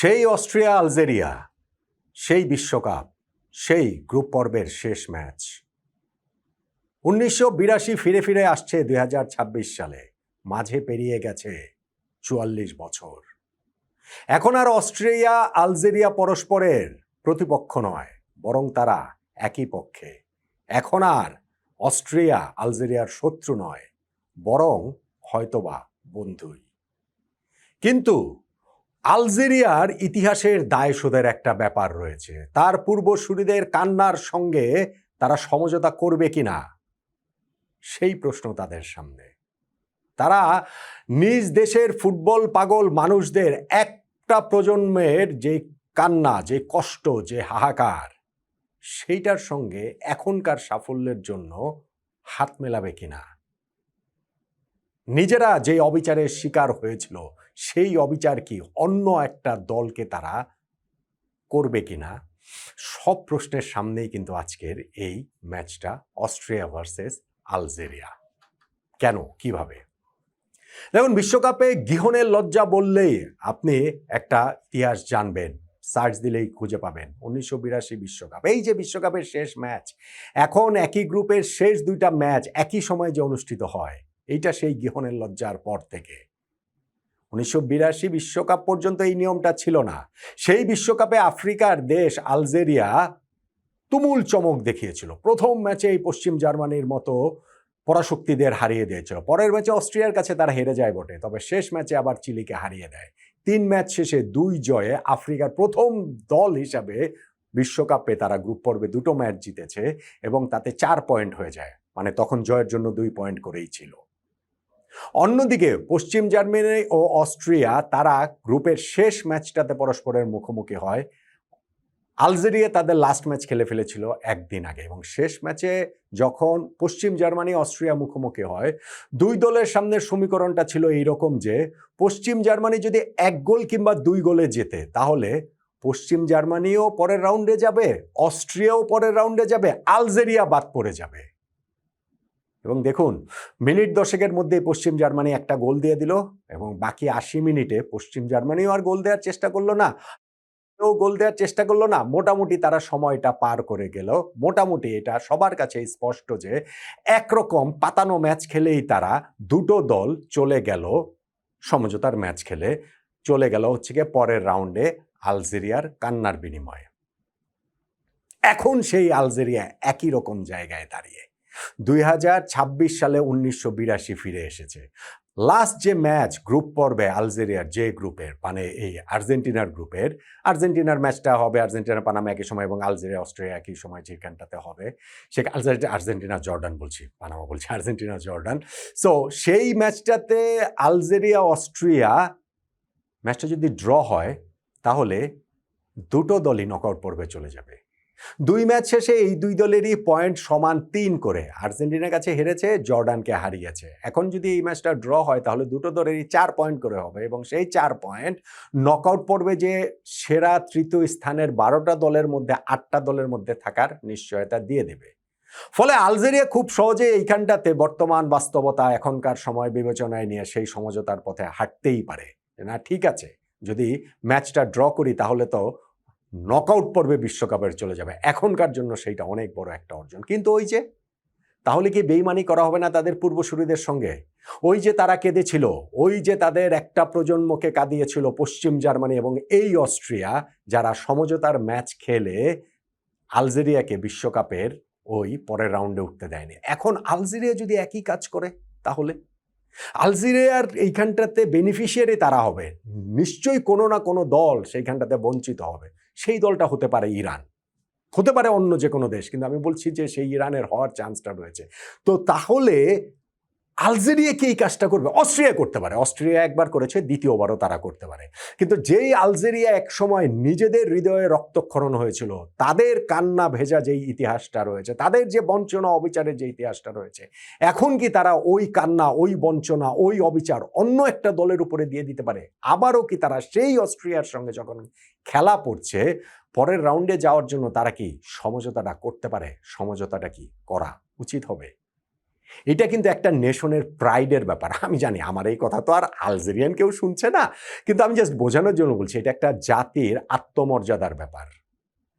সেই Austria Algeria, সেই বিশ্বকাপ, সেই গ্রুপ পর্বের শেষ ম্যাচ 1982 ফিরে ফিরে আসছে 2026 সালে। মাঝে পেরিয়ে গেছে 44 বছর। এখন আর অস্ট্রিয়া আলজেরিয়া পরস্পরের প্রতিপক্ষ নয়, বরং তারা একই পক্ষে। এখন আর অস্ট্রিয়া আলজেরিয়ার শত্রু নয়, বরং হয়তোবা বন্ধুই। কিন্তু আলজেরিয়ার ইতিহাসের দায়শোধের একটা ব্যাপার রয়েছে। তার পূর্বসূরিদের কান্নার সঙ্গে তারা সমঝোতা করবে কিনা, সেই প্রশ্ন তাদের সামনে। তারা নিজ দেশের ফুটবল পাগল মানুষদের একটা প্রজন্মের যে কান্না, যে কষ্ট, যে হাহাকার, সেইটার সঙ্গে এখনকার সাফল্যের জন্য হাত মেলাবে কিনা। নিজেরা যে অবিচারের শিকার হয়েছিল, সেই অবিচার কি অন্য একটা দলকে তারা করবে কিনা, সব প্রশ্নের সামনেই কিন্তু আজকের এই ম্যাচটা, অস্ট্রিয়া ভার্সেস আলজেরিয়া। কেন, কিভাবে? দেখুন, বিশ্বকাপে গিহনের লজ্জা বললেই আপনি একটা ইতিহাস জানবেন, সার্চ দিলেই খুঁজে পাবেন। 1982 বিশ্বকাপ, এই যে বিশ্বকাপের শেষ ম্যাচ, এখন একই গ্রুপের শেষ দুইটা ম্যাচ একই সময় যে অনুষ্ঠিত হয়, এইটা সেই গিহনের লজ্জার পর থেকে। 1982 বিশ্বকাপ পর্যন্ত এই নিয়মটা ছিল না। সেই বিশ্বকাপে আফ্রিকার দেশ আলজেরিয়া তুমুল চমক দেখিয়েছিল। প্রথম ম্যাচে এই পশ্চিম জার্মানির মতো পরাশক্তিদের হারিয়ে দিয়েছিল। পরের ম্যাচে অস্ট্রিয়ার কাছে তারা হেরে যায় বটে, তবে শেষ ম্যাচে আবার চিলিকে হারিয়ে দেয়। 3 ম্যাচ শেষে 2 জয়ে আফ্রিকার প্রথম দল হিসাবে বিশ্বকাপে তারা গ্রুপ পর্বে 2টো ম্যাচ জিতেছে এবং তাতে 4 পয়েন্ট হয়ে যায়। মানে তখন জয়ের জন্য 2 পয়েন্ট করেই ছিল। অন্যদিকে পশ্চিম জার্মানি ও অস্ট্রিয়া তারা গ্রুপের শেষ ম্যাচটাতে পরস্পরের মুখোমুখি হয়। আলজেরিয়া তাদের লাস্ট ম্যাচ খেলে ফেলেছিল একদিন আগে, এবং শেষ ম্যাচে যখন পশ্চিম জার্মানি অস্ট্রিয়া মুখোমুখি হয়, 2 দলের সামনের সমীকরণটা ছিল এইরকম যে পশ্চিম জার্মানি যদি 1 গোল কিংবা 2 গোলে জেতে, তাহলে পশ্চিম জার্মানিও পরের রাউন্ডে যাবে, অস্ট্রিয়াও পরের রাউন্ডে যাবে, আলজেরিয়া বাদ পড়ে যাবে। এবং দেখুন, মিনিট 10 মধ্যে পশ্চিম জার্মানি একটা গোল দিয়ে দিল, এবং বাকি 80 মিনিটে পশ্চিম জার্মানিও আর গোল দেওয়ার চেষ্টা করলো না, গোল দেওয়ার চেষ্টা করলো না। মোটামুটি তারা সময়টা পার করে গেল। মোটামুটি এটা সবার কাছে স্পষ্ট যে একরকম পাতানো ম্যাচ খেলেই তারা, 2টো দল চলে গেল সমঝোতার ম্যাচ খেলে, চলে গেল হচ্ছে গিয়ে পরের রাউন্ডে আলজেরিয়ার কান্নার বিনিময়ে। এখন সেই আলজেরিয়া একই রকম জায়গায় দাঁড়িয়ে 2026 সালে 1982 ফিরে এসেছে। লাস্ট যে ম্যাচ গ্রুপ পর্বে আলজেরিয়ার যে গ্রুপের, মানে এই আর্জেন্টিনার গ্রুপের, আর্জেন্টিনার ম্যাচটা হবে আর্জেন্টিনা পানামা একই সময় এবং আলজেরিয়া অস্ট্রিয়া একই সময় যেখানটাতে হবে, সে আর্জেন্টিনা জর্ডান বলছি, পানামা বলছি, আর্জেন্টিনা জর্ডান। সো সেই ম্যাচটাতে আলজেরিয়া অস্ট্রিয়া ম্যাচটা যদি ড্র হয়, তাহলে 2টো দলই নকআউট পর্বে চলে যাবে। 2 ম্যাচ শেষে এই 2 দলেরই পয়েন্ট সমান 3 করে। আর্জেন্টিনার কাছে হেরেছে, জর্ডানকে হারিয়েছে। এখন যদি এই ম্যাচটা ড্র হয়, তাহলে 2টো দলেরই 4 পয়েন্ট করে হবে, এবং সেই 4 পয়েন্ট নকআউট পর্বে যে সেরা তৃতীয় স্থানের 12টা দলের মধ্যে 8টা দলের মধ্যে থাকার নিশ্চয়তা দিয়ে দেবে। ফলে আলজেরিয়া খুব সহজে এইখানটাতে বর্তমান বাস্তবতা, এখনকার সময় বিবেচনায় নিয়ে সেই সমঝোতার পথে হাঁটতেই পারে। না, ঠিক আছে, যদি ম্যাচটা ড্র করি তাহলে তো নকআউট পর্বে বিশ্বকাপের চলে যাবে। এখনকার জন্য সেইটা অনেক বড় একটা অর্জন। কিন্তু ওই যে, তাহলে কি বেইমানি করা হবে না তাদের পূর্বসূরিদের সঙ্গে? ওই যে তারা কেঁদেছিল, ওই যে তাদের একটা প্রজন্মকে কাঁদিয়েছিল পশ্চিম জার্মানি এবং এই অস্ট্রিয়া, যারা সমঝোতার ম্যাচ খেলে আলজেরিয়াকে বিশ্বকাপের ওই পরের রাউন্ডে উঠতে দেয়নি। এখন আলজেরিয়া যদি একই কাজ করে, তাহলে আলজেরিয়ার এইখানটাতে বেনিফিশিয়ারি তারা হবে। নিশ্চয়ই কোনো না কোনো দল সেইখানটাতে বঞ্চিত হবে। সেই দলটা হতে পারে ইরান, হতে পারে অন্য যে কোনো দেশ, কিন্তু আমি বলছি যে সেই ইরানের হওয়ার চান্সটা রয়েছে। তো তাহলে আলজেরিয়া কি এই কাজটা করবে? অস্ট্রিয়া করতে পারে। অস্ট্রিয়া একবার করেছে, দ্বিতীয়বারও তারা করতে পারে। কিন্তু যেই আলজেরিয়া এক সময় নিজেদের হৃদয়ে রক্তক্ষরণ হয়েছিল, তাদের কান্না ভেজা যেই ইতিহাসটা রয়েছে, তাদের যে বঞ্চনা অবিচারের যে ইতিহাসটা রয়েছে, এখন কি তারা ওই কান্না, ওই বঞ্চনা, ওই অবিচার অন্য একটা দলের উপরে দিয়ে দিতে পারে? আবারও কি তারা সেই অস্ট্রিয়ার সঙ্গে যখন খেলা পড়ছে, পরের রাউন্ডে যাওয়ার জন্য তারা কি সমঝোতাটা করতে পারে? সমঝোতাটা কি করা উচিত হবে? এটা কিন্তু একটা নেশনের প্রাইডের ব্যাপার। আমি জানি আমার এই কথা তো আর আলজেরিয়ান কেউ শুনছে না, কিন্তু আমি জাস্ট বোঝানোর জন্য বলছি এটা একটা জাতির আত্মমর্যাদার ব্যাপার।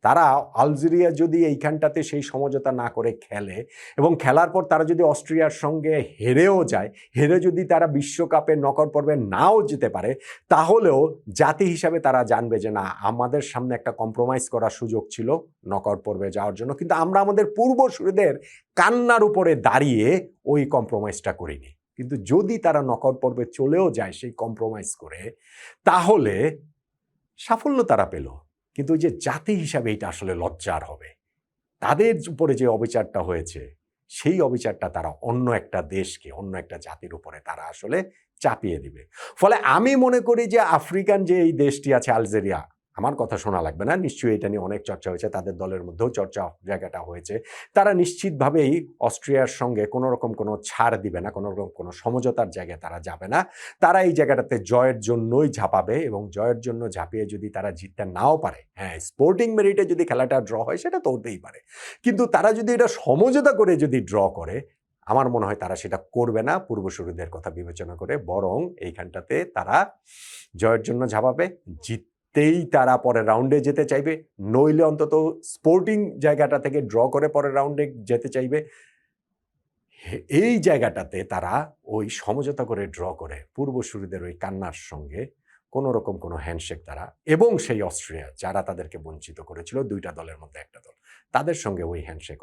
তারা আলজেরিয়া যদি এইখানটাতে সেই সমঝোতা না করে খেলে এবং খেলার পর তারা যদি অস্ট্রিয়ার সঙ্গে হেরেও যায়, হেরে যদি তারা বিশ্বকাপে নকআউট পর্বে নাও যেতে পারে, তাহলেও জাতি হিসাবে তারা জানবে যে না, আমাদের সামনে একটা কম্প্রোমাইজ করার সুযোগ ছিল নকআউট পর্বে যাওয়ার জন্য, কিন্তু আমরা আমাদের পূর্বসূরিদের কান্নার উপরে দাঁড়িয়ে ওই কম্প্রোমাইজটা করিনি। কিন্তু যদি তারা নকআউট পর্বে চলেও যায় সেই কম্প্রোমাইজ করে, তাহলে সাফল্য তারা পেল, কিন্তু ওই যে জাতি হিসাবে এটা আসলে লজ্জার হবে। তাদের উপরে যে অবিচারটা হয়েছে, সেই অবিচারটা তারা অন্য একটা দেশকে, অন্য একটা জাতির উপরে তারা আসলে চাপিয়ে দিবে। ফলে আমি মনে করি যে আফ্রিকান যে এই দেশটি আছে আলজেরিয়া, আমার কথা শোনা লাগবে না, নিশ্চয়ই এটা নিয়ে অনেক চর্চা হয়েছে, তাদের দলের মধ্যেও চর্চা জায়গাটা হয়েছে। তারা নিশ্চিতভাবেই অস্ট্রিয়ার সঙ্গে কোনো রকম কোনো ছাড় দিবে না, কোনো রকম কোনো সমঝোতার জায়গায় তারা যাবে না। তারা এই জায়গাটাতে জয়ের জন্যই ঝাঁপাবে এবং জয়ের জন্য ঝাঁপিয়ে যদি তারা জিততে নাও পারে, হ্যাঁ স্পোর্টিং মেরিটে যদি খেলাটা ড্র হয় সেটা তো হতেই পারে, কিন্তু তারা যদি এটা সমঝোতা করে যদি ড্র করে, আমার মনে হয় তারা সেটা করবে না পূর্বসূরিদের কথা বিবেচনা করে, বরং এইখানটাতে তারা জয়ের জন্য ঝাঁপাবে, জিততেই তারা পরের রাউন্ডে যেতে চাইবে, নইলে অন্তত স্পোর্টিং জায়গাটা থেকে ড্র করে পরের রাউন্ডে যেতে চাইবে। এই জায়গাটাতে তারা ওই সমঝোতা করে ড্র করে পূর্বসূরিদের ওই কান্নার সঙ্গে কোনো রকম কোনো হ্যান্ডশেক তারা এবং সেই অস্ট্রিয়া যারা তাদেরকে বঞ্চিত করেছিল, দুইটা দলের মধ্যে একটা দল, তাদের সঙ্গে ওই হ্যান্ডশেক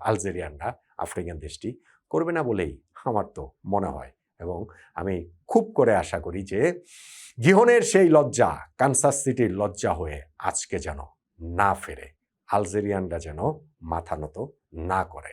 আলজেরিয়ানরা, আফ্রিকান দেশটি করবে না বলেই আমার তো মনে হয়। এবং আমি খুব করে আশা করি যে গিহনের সেই লজ্জা কানসাস সিটির লজ্জা হয়ে আজকে যেন না ফেরে, আলজেরিয়ানরা যেন মাথা নত না করে।